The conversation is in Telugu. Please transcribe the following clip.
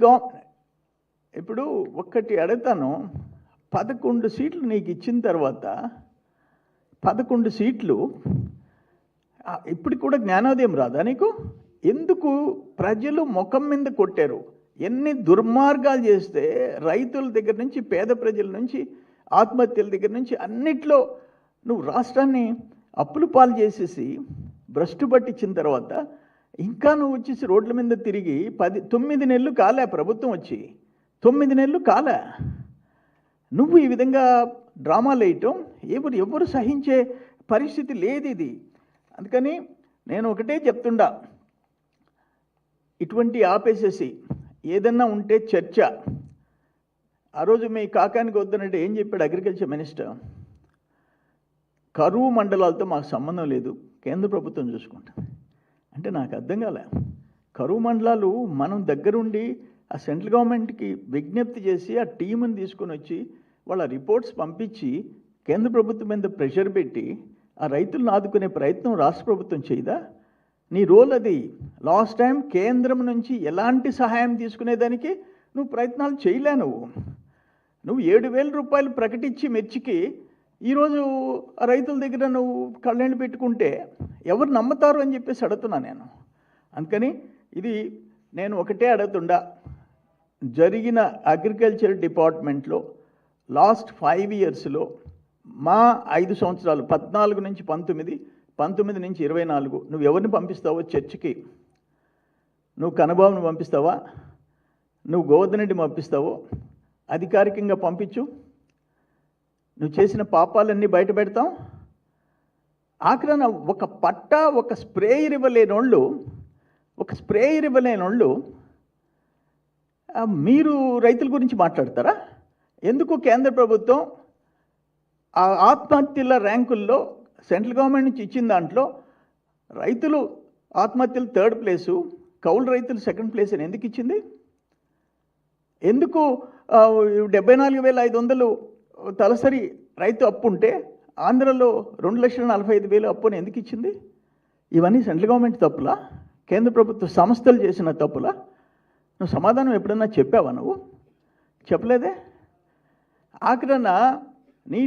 గా ఇప్పుడు ఒక్కటి అడుగుతాను. 11 సీట్లు నీకు ఇచ్చిన తర్వాత 11 సీట్లు ఇప్పటికి కూడా జ్ఞానోదయం రాదా నీకు? ఎందుకు ప్రజలు ముఖం మీద కొట్టారు? ఎన్ని దుర్మార్గాలు చేస్తే రైతుల దగ్గర నుంచి, పేద ప్రజల నుంచి, ఆత్మహత్యల దగ్గర నుంచి అన్నిట్లో నువ్వు రాష్ట్రాన్ని అప్పులు పాలు చేసేసి భ్రష్టు పట్టించిన తర్వాత ఇంకా నువ్వు వచ్చేసి రోడ్ల మీద తిరిగి 9 నెలలు కాలే ప్రభుత్వం వచ్చి, 9 నెలలు కాలే. నువ్వు ఈ విధంగా డ్రామాలు వేయటం ఎవరు సహించే పరిస్థితి లేదు ఇది. అందుకని నేను ఒకటే చెప్తుండా, ఇటువంటి ఆపేసేసి ఏదన్నా ఉంటే చర్చ. ఆ రోజు మీ కాకానికి వద్దనంటే ఏం చెప్పాడు అగ్రికల్చర్ మినిస్టర్? కరువు మండలాలతో మాకు సంబంధం లేదు, కేంద్ర ప్రభుత్వం చూసుకుంటుంది. అంటే నాకు అర్థం కాలే. కరువు మండలాలు మనం దగ్గరుండి ఆ సెంట్రల్ గవర్నమెంట్కి విజ్ఞప్తి చేసి ఆ టీముని తీసుకొని వచ్చి వాళ్ళ రిపోర్ట్స్ పంపించి కేంద్ర ప్రభుత్వం మీద ప్రెషర్ పెట్టి ఆ రైతులను ఆదుకునే ప్రయత్నం రాష్ట్ర ప్రభుత్వం చేయదా? నీ రోల్ అది. లాస్ట్ టైం కేంద్రం నుంచి ఎలాంటి సహాయం తీసుకునేదానికి నువ్వు ప్రయత్నాలు చేయలే. నువ్వు 7,000 రూపాయలు ప్రకటించి మిర్చికి ఈరోజు రైతుల దగ్గర నువ్వు కళ్ళెండు పెట్టుకుంటే ఎవరు నమ్ముతారు అని చెప్పేసి అడుగుతున్నా నేను. అందుకని ఇది నేను ఒకటే అడుగుతుండా, జరిగిన అగ్రికల్చర్ డిపార్ట్మెంట్లో లాస్ట్ 5 ఇయర్స్లో మా 5 సంవత్సరాలు 14 నుంచి 19, 19 నుంచి 24 నువ్వు ఎవరిని పంపిస్తావో చర్చికి? నువ్వు కనబాబుని పంపిస్తావా? నువ్వు గోవర్ధన్ రెడ్డి పంపిస్తావో? అధికారికంగా పంపించు. నువ్వు చేసిన పాపాలన్నీ బయట పెడతాం. ఆఖరణ ఒక స్ప్రేయర్ ఇవ్వలేనోళ్ళు మీరు రైతుల గురించి మాట్లాడతారా? ఎందుకు కేంద్ర ప్రభుత్వం ఆ ఆత్మహత్యల ర్యాంకుల్లో సెంట్రల్ గవర్నమెంట్ నుంచి ఇచ్చిన దాంట్లో రైతులు ఆత్మహత్యలు 3rd ప్లేసు, కౌలు రైతులు 2nd ప్లేస్ అని ఎందుకు ఇచ్చింది? ఎందుకు 74,500 తలసరి రైతు అప్పు ఉంటే ఆంధ్రలో 2,45,000 అప్పుని ఎందుకు ఇచ్చింది? ఇవన్నీ సెంట్రల్ గవర్నమెంట్ తప్పులా? కేంద్ర ప్రభుత్వ సంస్థలు చేసిన తప్పులా? నువ్వు సమాధానం ఎప్పుడన్నా చెప్పావా? నువ్వు చెప్పలేదే. ఆఖరణ నీ